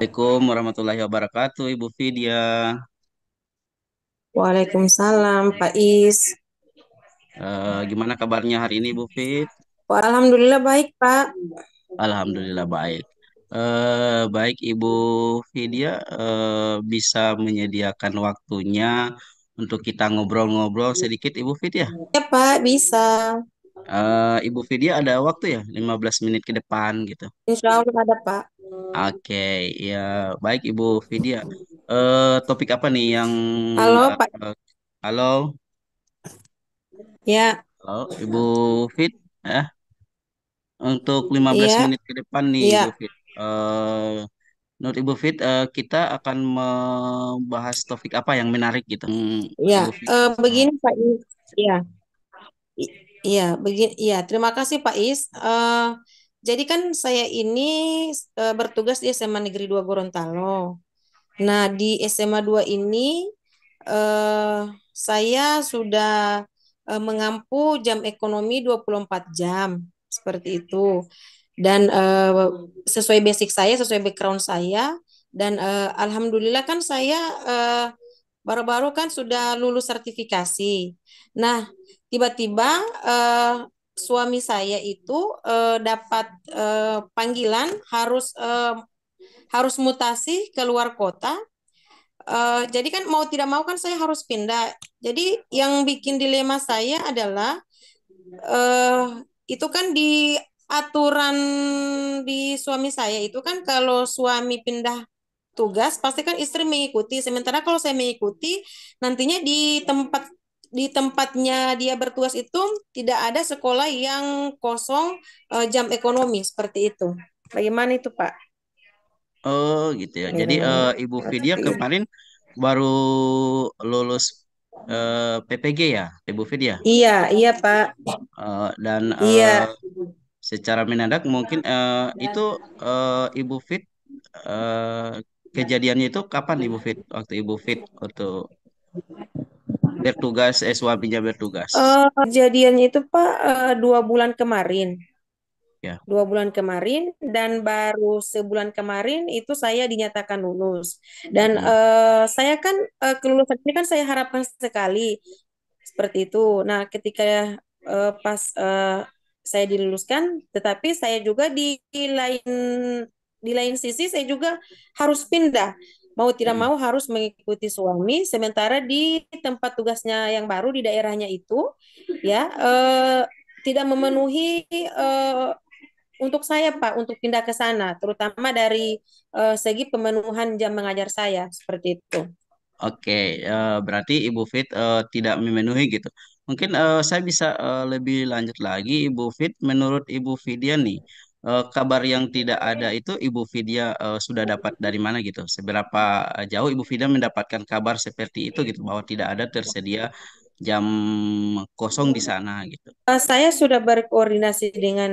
Assalamualaikum warahmatullahi wabarakatuh, Ibu Vidya. Waalaikumsalam, Pak Is. Gimana kabarnya hari ini, Bu Fid? Wah, Alhamdulillah baik, Pak. Alhamdulillah baik. Baik, Ibu Vidya bisa menyediakan waktunya untuk kita ngobrol-ngobrol sedikit, Ibu Vidya. Ya, Pak, bisa. Ibu Vidya ada waktu ya, 15 menit ke depan gitu. Insya Allah ada, Pak. Oke, ya baik, Ibu Vidya. Topik apa nih yang Halo, Pak. eh, halo, Ya, halo, Ibu Fit? Untuk 15 iya, menit ke depan nih Ibu iya, Fit. Menurut Ibu Fit, kita akan membahas topik apa yang menarik gitu. iya. Ibu Fit bisa. Begini, Pak Is. Iya, i- iya, begini. Iya, terima kasih, Pak Is. Jadi kan saya ini bertugas di SMA Negeri 2 Gorontalo. Nah, di SMA 2 ini eh, saya sudah mengampu jam ekonomi 24 jam seperti itu. Dan sesuai basic saya, sesuai background saya dan alhamdulillah kan saya eh, baru-baru kan sudah lulus sertifikasi. Nah, tiba-tiba eh, suami saya itu dapat panggilan harus mutasi ke luar kota. Jadi kan mau tidak mau kan saya harus pindah. Jadi yang bikin dilema saya adalah eh itu kan di aturan di suami saya itu kan kalau suami pindah tugas pasti kan istri mengikuti. Sementara kalau saya mengikuti nantinya di tempatnya dia bertugas itu tidak ada sekolah yang kosong jam ekonomi seperti itu. Bagaimana itu, Pak? Oh gitu ya. Jadi Bagaimana? Ibu Vidya kemarin baru lulus PPG ya, Ibu Vidya. Iya, iya, Pak. Dan Iya. secara mendadak mungkin itu Ibu Fit eh, kejadiannya itu kapan Ibu Fit? Waktu Ibu Fit untuk bertugas, suaminya bertugas. Kejadiannya itu Pak 2 bulan kemarin, Ya. 2 bulan kemarin dan baru sebulan kemarin itu saya dinyatakan lulus. Dan Mm-mm. saya kan kelulusan ini kan saya harapkan sekali seperti itu. Nah, ketika pas saya diluluskan, tetapi saya juga di lain sisi saya juga harus pindah. Mau tidak Mm-mm. mau harus mengikuti suami, sementara di tempat tugasnya yang baru di daerahnya itu, ya tidak memenuhi untuk saya Pak untuk pindah ke sana, terutama dari segi pemenuhan jam mengajar saya seperti itu. Oke, berarti Ibu Fit tidak memenuhi gitu. Mungkin saya bisa lebih lanjut lagi, Ibu Fit. Menurut Ibu Vidya nih, kabar yang tidak ada itu Ibu Vidya sudah dapat dari mana gitu? Seberapa jauh Ibu Vidya mendapatkan kabar seperti itu gitu, bahwa tidak ada tersedia jam kosong di sana gitu. Saya sudah berkoordinasi dengan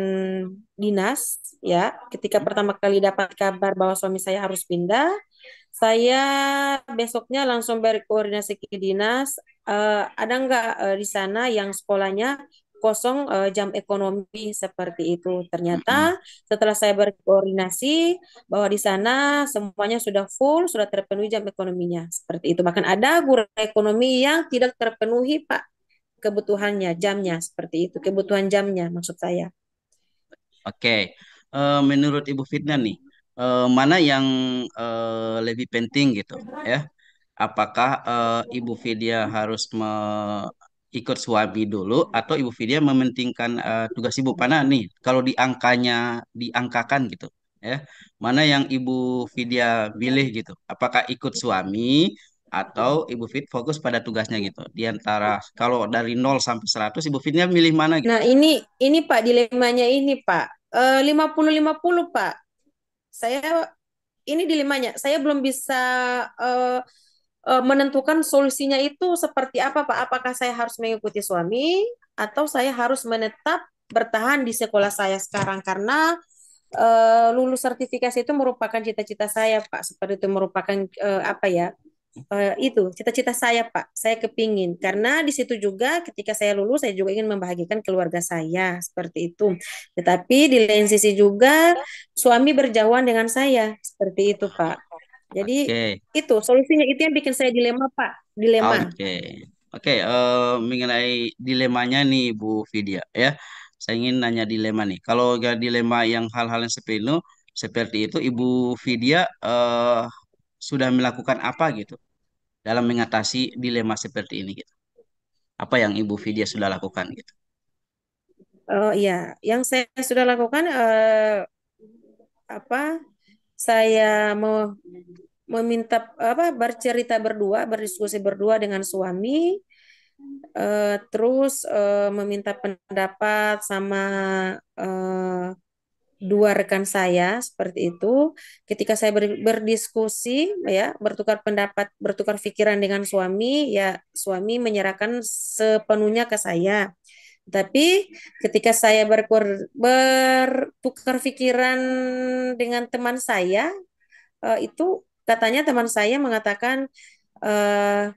dinas, ya. Ketika Hmm? pertama kali dapat kabar bahwa suami saya harus pindah, saya besoknya langsung berkoordinasi ke dinas. Ada nggak di sana yang sekolahnya kosong jam ekonomi seperti itu? Mm-mm. Ternyata setelah saya berkoordinasi bahwa di sana semuanya sudah full, sudah terpenuhi jam ekonominya seperti itu. Bahkan ada guru ekonomi yang tidak terpenuhi, Pak, kebutuhannya, jamnya seperti itu, kebutuhan jamnya maksud saya. Oke, menurut Ibu Fitna nih, mana yang lebih penting gitu ya? Apakah Ibu Vidya harus ikut suami dulu atau Ibu Vidya mementingkan tugas Ibu Pana nih? Kalau diangkakan gitu ya, mana yang Ibu Vidya pilih gitu? Apakah ikut suami atau Ibu Fit fokus pada tugasnya gitu? Di antara kalau dari 0 sampai 100 Ibu Vidya milih mana gitu? Nah, ini Pak dilemanya ini Pak. 50-50 Pak. Saya ini dilemanya. Saya belum bisa eh, menentukan solusinya itu seperti apa Pak. Apakah saya harus mengikuti suami atau saya harus menetap bertahan di sekolah saya sekarang karena lulus sertifikasi itu merupakan cita-cita saya Pak. Seperti itu merupakan apa ya? itu cita-cita saya Pak. Saya kepingin karena di situ juga ketika saya lulus saya juga ingin membahagiakan keluarga saya seperti itu. Tetapi di lain sisi juga suami berjauhan dengan saya seperti itu Pak. Jadi Oke, itu solusinya itu yang bikin saya dilema Pak. Dilema. oke, oke. Mengenai dilemanya nih, Bu Vidya, ya, saya ingin nanya dilema nih. Kalau gak dilema yang hal-hal yang seperti itu, Ibu Vidya sudah melakukan apa gitu dalam mengatasi dilema seperti ini gitu? Apa yang Ibu Vidya sudah lakukan gitu? Oh iya, yang saya sudah lakukan apa? Saya mau meminta apa bercerita berdua, berdiskusi berdua dengan suami, terus meminta pendapat sama eh, dua rekan saya seperti itu. Ketika saya berdiskusi, ya bertukar pendapat, bertukar pikiran dengan suami, ya suami menyerahkan sepenuhnya ke saya. Tapi ketika saya bertukar pikiran dengan teman saya, itu katanya teman saya mengatakan eh,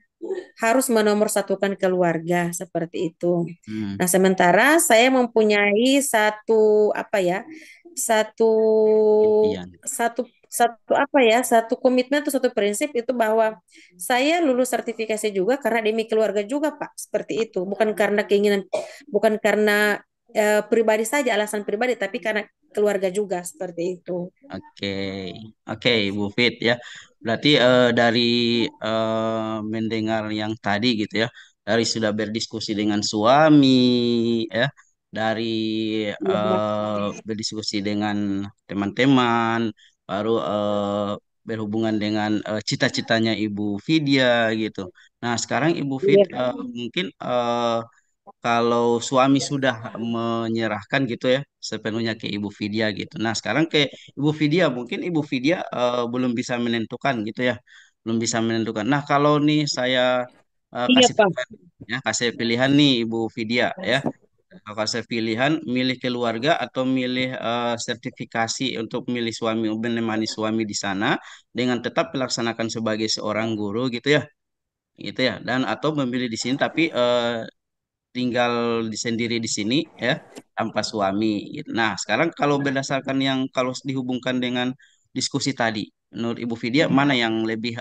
harus menomorsatukan keluarga seperti itu. Hmm, Nah, sementara saya mempunyai satu apa ya, satu impian. satu apa ya, satu komitmen atau satu prinsip itu bahwa saya lulus sertifikasi juga karena demi keluarga juga, Pak. Seperti itu. Bukan karena keinginan, bukan karena pribadi saja, alasan pribadi, tapi karena keluarga juga seperti itu. Oke, oke, Bu Fit ya. Berarti dari mendengar yang tadi gitu ya, dari sudah berdiskusi dengan suami ya, dari Iya, berdiskusi dengan teman-teman, baru berhubungan dengan cita-citanya Ibu Vidya gitu. Nah, sekarang Ibu Fit iya. mungkin kalau suami sudah menyerahkan gitu ya sepenuhnya ke Ibu Vidya gitu. Nah, sekarang ke Ibu Vidya, mungkin Ibu Vidya belum bisa menentukan gitu ya. Belum bisa menentukan. Nah, kalau nih saya Iya, kasih Pak. pilihan ya, kasih pilihan nih Ibu Vidya ya. Kalau kasih pilihan milih keluarga atau milih sertifikasi untuk milih suami menemani suami di sana dengan tetap melaksanakan sebagai seorang guru gitu ya. Gitu ya. Dan atau memilih di sini tapi tinggal sendiri di sini ya tanpa suami gitu. Nah, sekarang kalau berdasarkan yang kalau dihubungkan dengan diskusi tadi, menurut Ibu Vidya mana yang lebih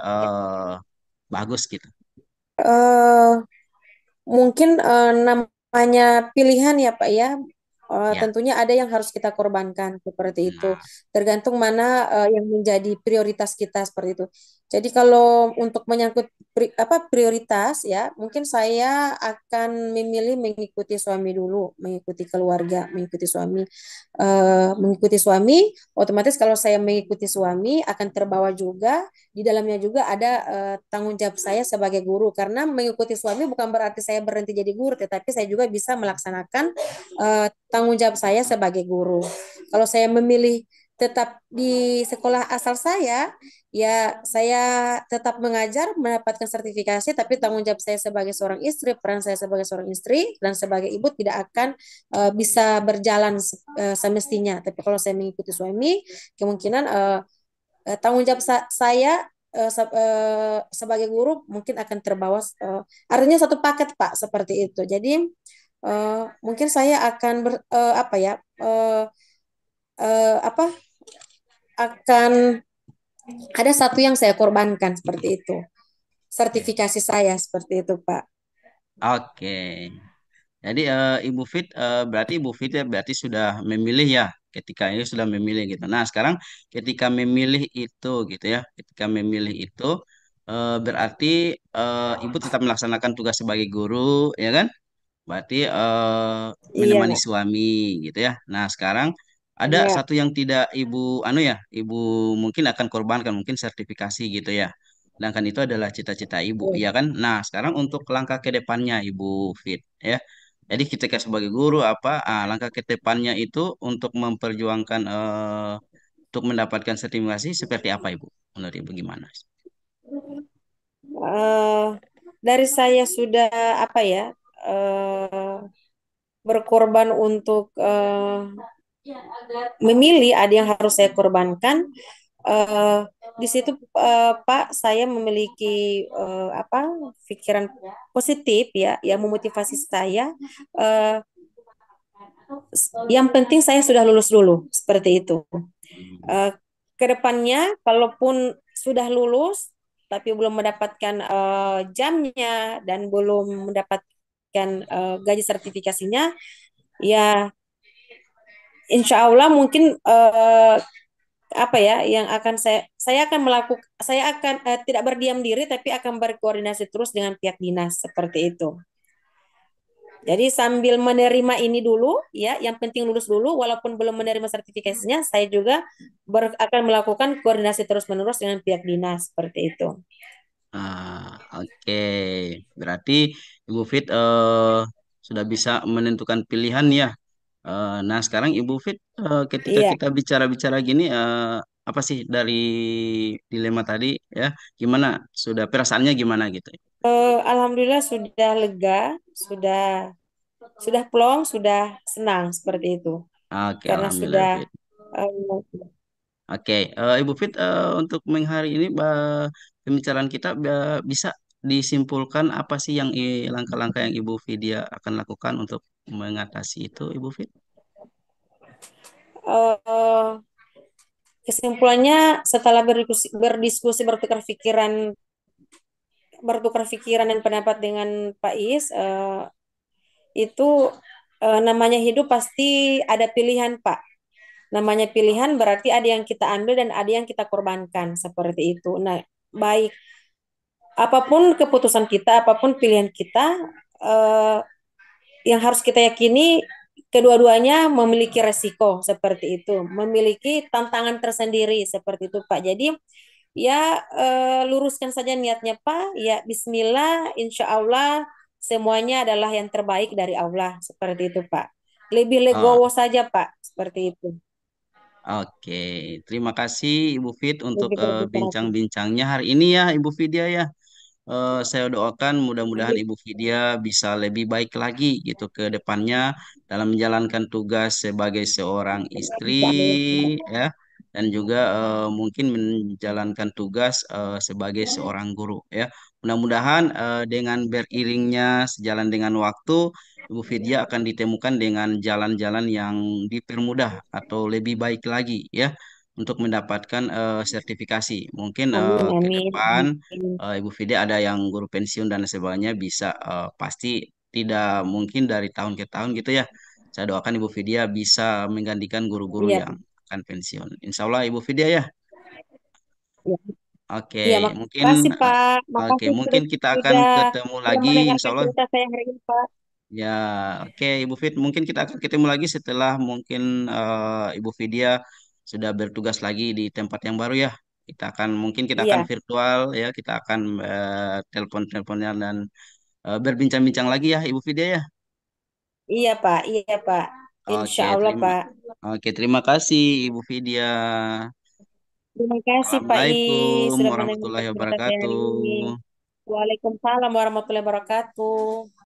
bagus gitu? eh Mungkin namanya pilihan ya Pak ya. Ya. Tentunya ada yang harus kita korbankan seperti itu. Nah, Tergantung mana yang menjadi prioritas kita seperti itu. Jadi kalau untuk menyangkut apa prioritas ya, mungkin saya akan memilih mengikuti suami dulu, mengikuti keluarga, mengikuti suami. Mengikuti suami, otomatis kalau saya mengikuti suami akan terbawa juga di dalamnya juga ada tanggung jawab saya sebagai guru karena mengikuti suami bukan berarti saya berhenti jadi guru tetapi saya juga bisa melaksanakan tanggung jawab saya sebagai guru. Kalau saya memilih tetap di sekolah asal saya, ya saya tetap mengajar mendapatkan sertifikasi tapi tanggung jawab saya sebagai seorang istri, peran saya sebagai seorang istri dan sebagai ibu tidak akan bisa berjalan semestinya. Tapi kalau saya mengikuti suami, kemungkinan tanggung jawab saya sebagai guru mungkin akan terbawa artinya satu paket Pak seperti itu. Jadi mungkin saya akan apa ya apa akan ada satu yang saya korbankan seperti itu. oke. Sertifikasi saya seperti itu Pak. Oke. Jadi Ibu Fit berarti Ibu Fit ya berarti sudah memilih ya ketika ini sudah memilih gitu. Nah, sekarang ketika memilih itu gitu ya. Ketika memilih itu berarti Ibu tetap melaksanakan tugas sebagai guru ya kan? Berarti Iya, menemani suami gitu ya. Nah, sekarang ada iya, satu yang tidak Ibu anu ya, Ibu mungkin akan korbankan mungkin sertifikasi gitu ya. Sedangkan itu adalah cita-cita Ibu, iya. ya kan? Nah, sekarang untuk langkah ke depannya Ibu Fit ya. Jadi kita sebagai guru apa langkah ke depannya itu untuk memperjuangkan untuk mendapatkan sertifikasi seperti apa Ibu? Menurut Ibu gimana? Eh, dari saya sudah apa ya eh, berkorban untuk memilih ada yang harus saya korbankan. eh, di situ Pak, saya memiliki apa pikiran positif ya yang memotivasi saya. eh, yang penting saya sudah lulus dulu seperti itu. Hmm. Eh, Kedepannya, kalaupun sudah lulus tapi belum mendapatkan jamnya dan belum mendapatkan gaji sertifikasinya, ya insya Allah mungkin apa ya yang akan saya akan melakukan, saya akan tidak berdiam diri tapi akan berkoordinasi terus dengan pihak dinas seperti itu. Jadi sambil menerima ini dulu ya, yang penting lulus dulu walaupun belum menerima sertifikasinya, saya juga akan melakukan koordinasi terus-menerus dengan pihak dinas seperti itu. Oke. Berarti Ibu Fit sudah bisa menentukan pilihan ya. Nah, sekarang Ibu Fit, ketika Iya, kita bicara-bicara gini, apa sih dari dilema tadi ya? Gimana? Sudah perasaannya gimana gitu? alhamdulillah sudah lega, sudah plong, sudah senang seperti itu Oke, karena Alhamdulillah sudah Fit. eh, Oke, Ibu Fit, untuk hari ini pembicaraan kita bisa disimpulkan apa sih yang langkah-langkah yang Ibu Vidya akan lakukan untuk mengatasi itu, Ibu Fit? eh, kesimpulannya setelah berdiskusi bertukar pikiran dan pendapat dengan Pak Is, itu namanya hidup pasti ada pilihan, Pak. Namanya pilihan berarti ada yang kita ambil dan ada yang kita korbankan seperti itu. Nah, baik apapun keputusan kita, apapun pilihan kita, eh, yang harus kita yakini kedua-duanya memiliki resiko seperti itu, memiliki tantangan tersendiri seperti itu, Pak. Jadi ya luruskan saja niatnya, Pak. Ya Bismillah, Insya Allah semuanya adalah yang terbaik dari Allah seperti itu, Pak. Lebih Oh, legowo saja, Pak, seperti itu. oke. Terima kasih Ibu Fit untuk Lebih berbicara. bincang-bincangnya hari ini ya, Ibu Vidya ya. Saya doakan mudah-mudahan Ibu Vidya bisa lebih baik lagi gitu ke depannya dalam menjalankan tugas sebagai seorang istri ya dan juga mungkin menjalankan tugas sebagai seorang guru ya. Mudah-mudahan dengan beriringnya sejalan dengan waktu Ibu Vidya akan ditemukan dengan jalan-jalan yang dipermudah atau lebih baik lagi ya untuk mendapatkan sertifikasi. Mungkin Amin, ke amin, depan amin. Ibu Fide ada yang guru pensiun dan sebagainya bisa pasti tidak mungkin dari tahun ke tahun gitu ya. Saya doakan Ibu Vidya bisa menggantikan guru-guru Iya, yang akan pensiun. Insya Allah Ibu Vidya ya. iya. Oke, Iya, mungkin makasih eh, Pak. oke Makasih mungkin kita akan sudah ketemu sudah lagi Insya mendengarkan Allah. cerita saya hari ini, Pak. Ya, oke Ibu Fit, mungkin kita akan ketemu lagi setelah mungkin Ibu Vidya sudah bertugas lagi di tempat yang baru ya. Kita akan Iya, virtual ya, kita akan telepon-teleponnya dan berbincang-bincang lagi ya Ibu Vidya ya. iya Pak, iya Pak. Insya Oke, Allah terima Pak. terima kasih Ibu Vidya. Terima kasih Pak I Assalamualaikum sudah mendengarkan warahmatullahi cerita saya hari ini. wabarakatuh. Waalaikumsalam warahmatullahi wabarakatuh.